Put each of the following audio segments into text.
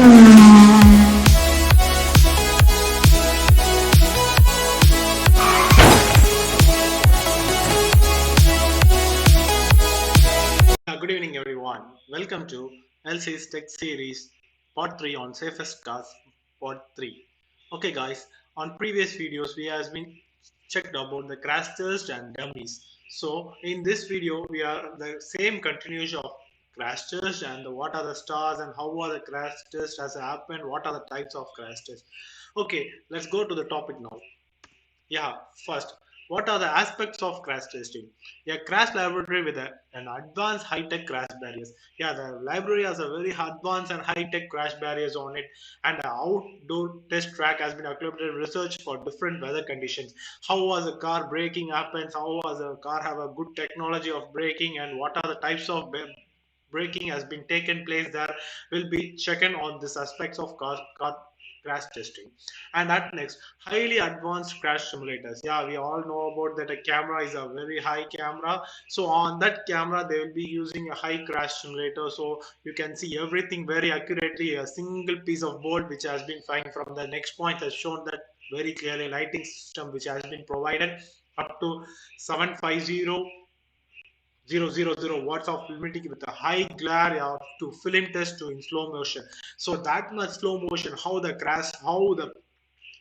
Good evening, everyone. Welcome to LC's Tech Series Part 3 on Safest Cars Part 3. Okay, guys, on previous videos, we have been checked about the crash test and dummies. So, in this video, we are the same continuation of crash test and what are the stars and how are the crash tests has happened, what are the types of crash tests. Okay, let's go to the topic now. Yeah, first, what are the aspects of crash testing? A crash laboratory with an advanced high-tech crash barriers. Yeah, the library has a very advanced and high-tech crash barriers on it, and an outdoor test track has been accumulated research for different weather conditions. How was a car braking happens? How was a car have a good technology of braking, and what are the types of braking has been taken place there will be checking on these aspects of car crash testing. And at next, highly advanced crash simulators. Yeah, we all know about that a camera is a very high camera. So on that camera they will be using a high crash simulator, so you can see everything very accurately. A single piece of bolt which has been fired from the next point has shown that very clearly. Lighting system which has been provided up to 750 watts of luminosity with a high glare to film test to in slow motion. So that much slow motion, how the crash, how the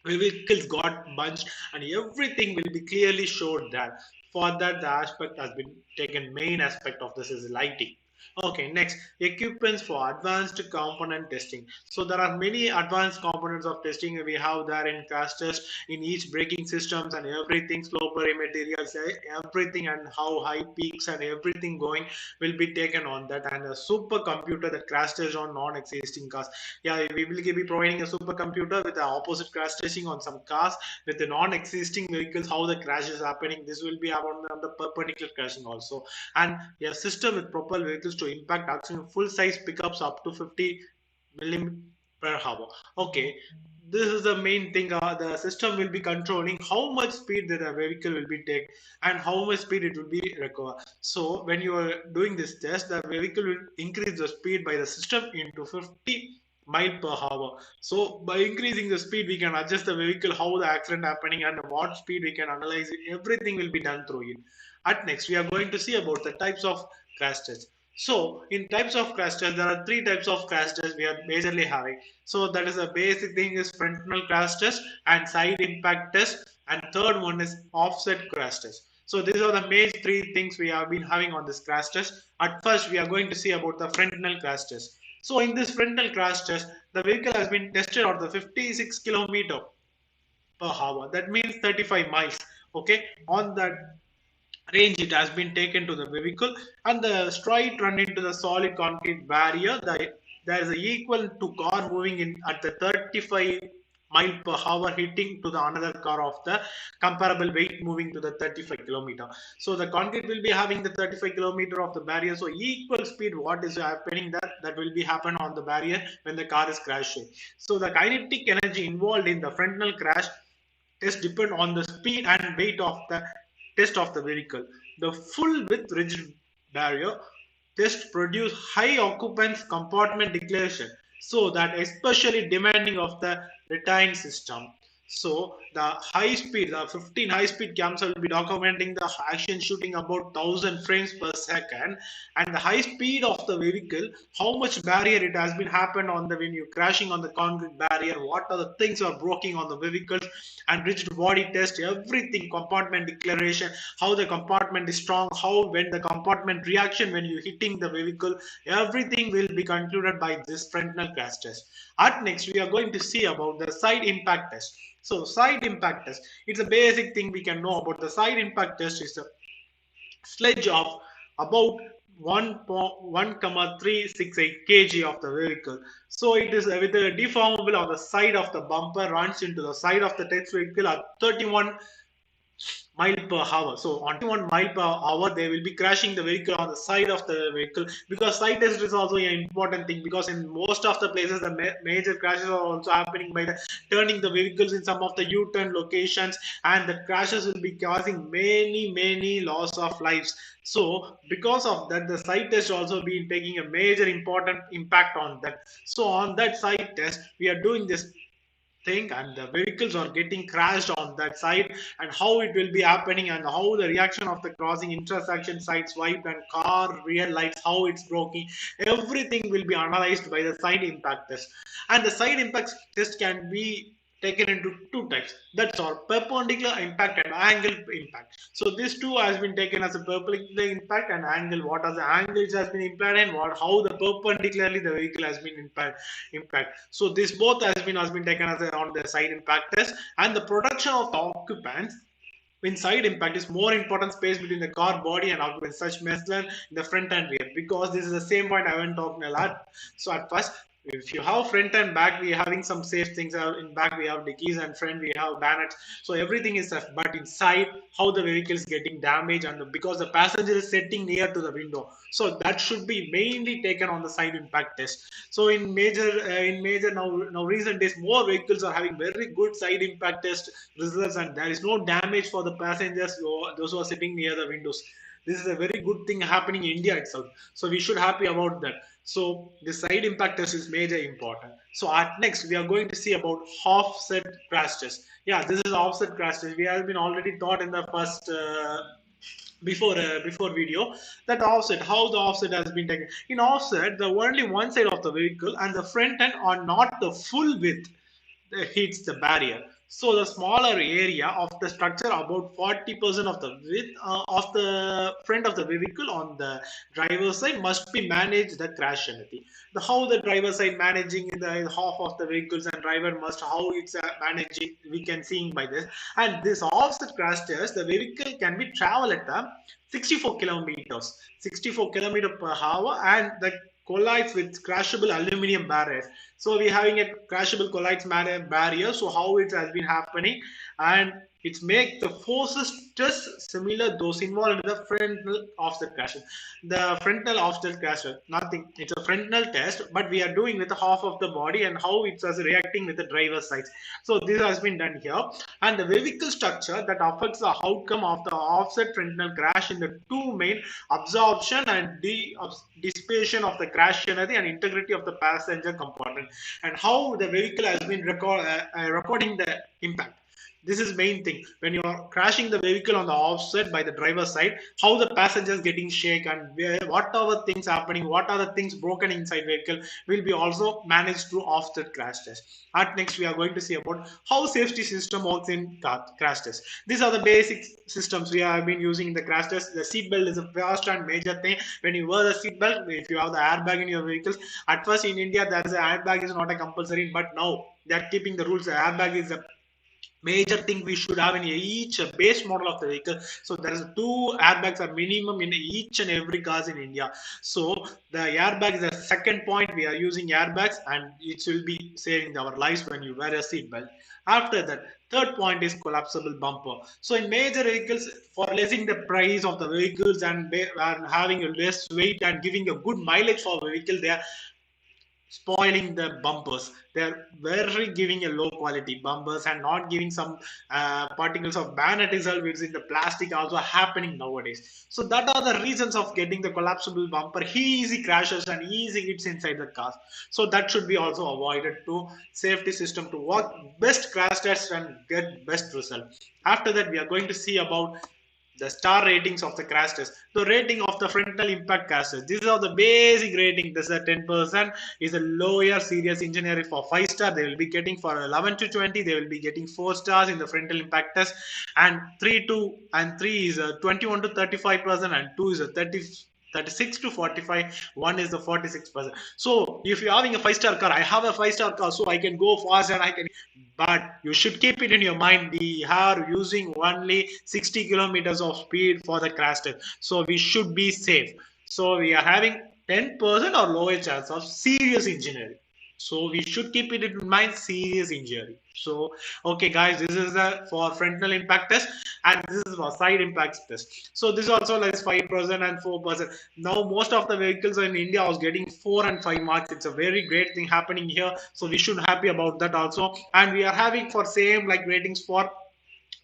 vehicles got bunched, and everything will be clearly showed there. For that, the aspect has been taken. Main aspect of this is lighting. Okay, next, equipments for advanced component testing. So there are many advanced components of testing we have there in crash test, in each braking systems and everything, slope materials, everything, and how high peaks and everything going will be taken on that. And a supercomputer that crash test on non-existing cars. Yeah, we will be providing a supercomputer with the opposite crash testing on some cars with the non-existing vehicles, how the crash is happening. This will be on the perpendicular crashing also. And a system with propel vehicles to impact action full size pickups up to 50 millimeter per hour. Okay, this is the main thing. The system will be controlling how much speed that a vehicle will be take and how much speed it will be recover. So when you are doing this test, the vehicle will increase the speed by the system into 50 mile per hour. So by increasing the speed, we can adjust the vehicle, how the accident happening, and what speed we can analyze it. Everything will be done through it. At next, we are going to see about the types of crash tests. So in types of crash tests, there are three types of crash tests we are majorly having. So that is a basic thing is frontal crash test and side impact test, and third one is offset crash test. So these are the main three things we have been having on this crash test. At first, we are going to see about the frontal crash test. So in this frontal crash test, the vehicle has been tested on the 56 kilometer per hour. That means 35 miles. Okay, on that range it has been taken to the vehicle, and the straight run into the solid concrete barrier. There is a equal to car moving in at the 35 mile per hour hitting to the another car of the comparable weight moving to the 35 kilometer. So the concrete will be having the 35 kilometer of the barrier, so equal speed what is happening that will be happen on the barrier when the car is crashing. So the kinetic energy involved in the frontal crash test depend on the speed and weight of the test of the vehicle. The full width rigid barrier test produce high occupants compartment declaration, so that especially demanding of the retain system. So the high speed, the 15 high speed cams will be documenting the action shooting about 1000 frames per second, and the high speed of the vehicle, how much barrier it has been happened on the when you crashing on the concrete barrier, what are the things are broken on the vehicles, and rigid body test, everything compartment declaration, how the compartment is strong, how when the compartment reaction when you hitting the vehicle, everything will be concluded by this frontal crash test. At next, we are going to see about the side impact test. So side impact test, it's a basic thing we can know about. The side impact test is a sledge of about 1,368 kg of the vehicle. So it is with a deformable on the side of the bumper runs into the side of the test vehicle at 31 mile per hour. So on 21 mile per hour, they will be crashing the vehicle on the side of the vehicle, because side test is also an important thing, because in most of the places the major crashes are also happening by the turning the vehicles in some of the U-turn locations, and the crashes will be causing many loss of lives. So because of that, the side test also been taking a major important impact on that. So on that side test, we are doing this thing, and the vehicles are getting crashed on that side, and how it will be happening, and how the reaction of the crossing intersection side swipe and car rear lights, how it's broken, everything will be analyzed by the side impact test. And the side impact test can be taken into two types, that's all: perpendicular impact and angle impact. So this two has been taken as a perpendicular impact and angle, what are the angles has been impacted, and what how the perpendicularly the vehicle has been impact. So this both has been taken as on the side impact test. And the protection of the occupants in side impact is more important space between the car body and occupants, such measure in the front and rear, because this is the same point I went talking a lot. So at first, if you have front and back, we are having some safe things. In back we have dickies, and front we have bannets, so everything is safe. But inside, how the vehicle is getting damaged, and because the passenger is sitting near to the window, so that should be mainly taken on the side impact test. So in major now recent days, more vehicles are having very good side impact test results, and there is no damage for the passengers or those who are sitting near the windows. This is a very good thing happening in India itself, so we should happy about that. So the side impact test is major important. So at next we are going to see about offset crash test. Yeah, this is offset crash test. We have been already taught in the first before video, that offset, how the offset has been taken. In offset, the only one side of the vehicle and the front end are not the full width hits the barrier. So the smaller area of the structure, about 40% of the width of the front of the vehicle on the driver's side, must be managed the crash penalty. The how the driver side managing in the half of the vehicles, and driver must how it's managing, we can see by this. And this offset crash test, the vehicle can be travel at 64 kilometers, 64 kilometer per hour, and the collides with crashable aluminum barriers. So we're having a crashable collides barrier. So how it has been happening, and it's make the forces just similar those involved in the frontal offset crash. The frontal offset crash, nothing. It's a frontal test, but we are doing with half of the body, and how it's reacting with the driver's side. So this has been done here, and the vehicle structure that affects the outcome of the offset frontal crash in the two main: absorption and dissipation of the crash energy, and integrity of the passenger compartment, and how the vehicle has been recording the impact. This is main thing. When you are crashing the vehicle on the offset by the driver's side, how the passengers getting shake, and what are the things happening, what are the things broken inside vehicle, will be also managed through offset crash test. At next, we are going to see about how safety system works in crash test. These are the basic systems we have been using in the crash test. The seat belt is a first and major thing. When you wear the seat belt, if you have the airbag in your vehicles, at first in India there is an airbag is not a compulsory, but now they are keeping the rules. The airbag is a major thing we should have in each base model of the vehicle. So there is two airbags are minimum in each and every cars in India. So the airbag is the second point. We are using airbags, and it will be saving our lives when you wear a seat belt. After that, third point is collapsible bumper. So in major vehicles, for lessing the price of the vehicles, and having a less weight and giving a good mileage for the vehicle, they are spoiling the bumpers. They're very giving a low quality bumpers, and not giving some particles of magnetism which is in the plastic also happening nowadays. So that are the reasons of getting the collapsible bumper, easy crashes and easy hits inside the car. So that should be also avoided to safety system to work best crash test and get best result. After that, we are going to see about the star ratings of the crash test. The rating of the frontal impact crash test. These are the basic rating. This is a 10% is a lower serious engineering. For 5 star, they will be getting. For 11 to 20, they will be getting 4 stars in the frontal impact test, and 3 is a 21 to 35%, and 2 is a 36 to 45, 1 is the 46%. So if you're having a 5 star car, I have a 5 star car, so I can go fast and I can, but you should keep it in your mind, we are using only 60 kilometers of speed for the crash test, so we should be safe. So we are having 10% or lower chance of serious engineering. So we should keep it in mind, serious injury. So okay guys, this is the for frontal impact test, and this is for side impact test. So this also like 5% and 4%. Now most of the vehicles in India was getting 4 and 5 marks. It's a very great thing happening here, so we should happy about that also. And we are having for same like ratings for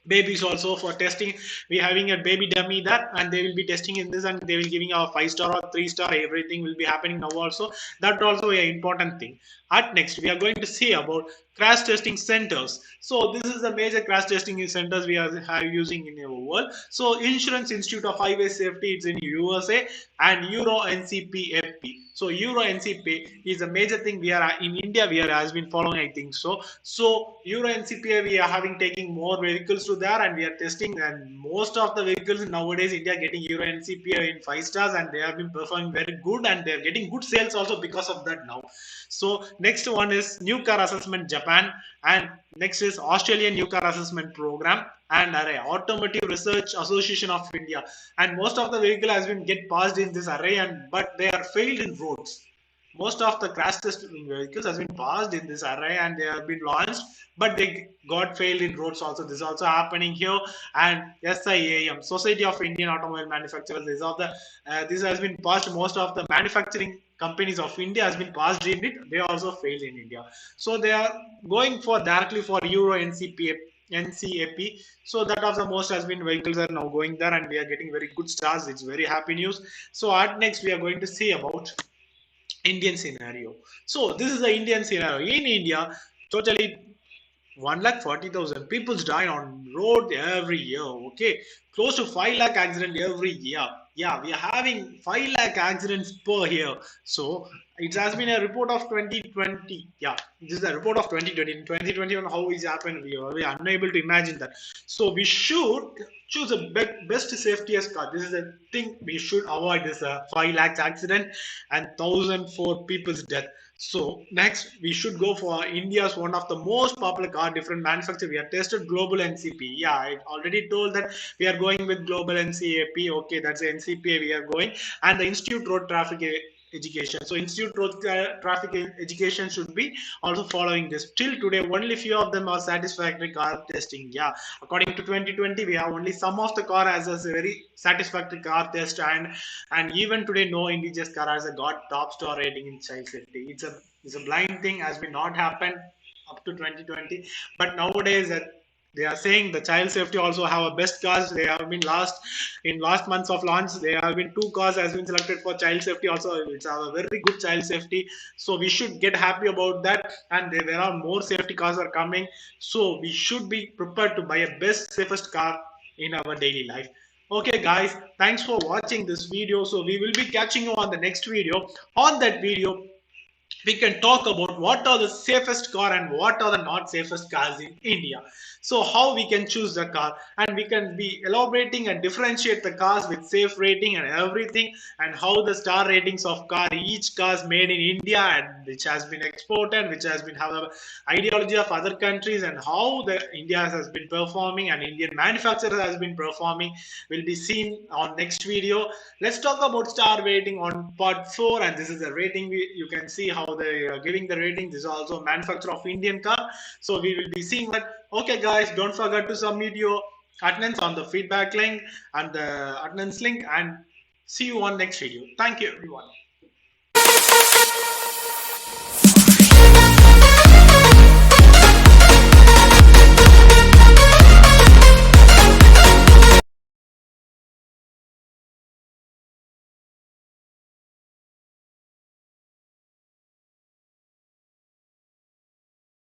babies also for testing. We having a baby dummy that, and they will be testing in this, and they will giving a 5 star or 3 star. Everything will be happening now also. That also a important thing. At next we are going to see about crash testing centers. So this is the major crash testing centers we are using in our world. So Insurance Institute of Highway Safety, it's in USA, and Euro NCPFP. So Euro NCP is a major thing we are in India. We are has been following, I think so. So Euro NCPA we are having taking more vehicles to there, and we are testing. And most of the vehicles nowadays India getting Euro NCPA in 5 stars, and they have been performing very good, and they are getting good sales also because of that now. So next one is new car assessment Japan, and next is Australian new car assessment program, and array Automotive Research Association of India. And most of the vehicle has been get passed in this array, and but they are failed in roads. Most of the crash test vehicles has been passed in this array, and they have been launched, but they got failed in roads also. This is also happening here. And SIAM, Society of Indian Automobile Manufacturers, this has been passed. Most of the manufacturing companies of India has been passed in it. They also failed in India. So they are going for directly for Euro NCAP. So that of the most has been vehicles are now going there, and we are getting very good stars. It's very happy news. So at next we are going to see about Indian scenario. So this is the Indian scenario. In India, totally 1,40,000 people die on road every year. Okay, close to 5 lakh accident every year. Yeah, we are having 5 lakh accidents per year. So it has been a report of 2020. Yeah, this is a report of 2020. In 2021, how is happened? We are unable to imagine that. So we should choose a best safety as car. This is a thing we should avoid. This 5 lakhs accident and 1,004 people's death. So next we should go for India's one of the most popular car, different manufacturer. We have tested global NCP. Yeah, I already told that we are going with global NCAP. Okay, that's NCPA we are going, and the Institute Road Traffic Education. So Institute Road Traffic Education should be also following this. Till today, only few of them are satisfactory car testing. Yeah, according to 2020, we have only some of the car has a very satisfactory car test, and even today, no indigenous car has a got top star rating in child safety. It's a blind thing, has been not happened up to 2020, but nowadays they are saying the child safety also have a best cars. They have been last months of launch. There have been 2 cars has been selected for child safety. Also, it's a very good child safety. So we should get happy about that. And there are more safety cars are coming. So we should be prepared to buy a best safest car in our daily life. Okay, guys, thanks for watching this video. So we will be catching you on the next video. On that video, we can talk about what are the safest car and what are the not safest cars in India. So how we can choose the car, and we can be elaborating and differentiate the cars with safe rating and everything, and how the star ratings of car, each car is made in India and which has been exported, which has been have the ideology of other countries, and how the India has been performing and Indian manufacturer has been performing will be seen on next video. Let's talk about star rating on part 4, and this is the rating. You can see how they are giving the rating. This is also manufacturer of Indian car. So we will be seeing that. Okay, guys, don't forget to submit your attendance on the feedback link and the attendance link, and see you on next video. Thank you, everyone.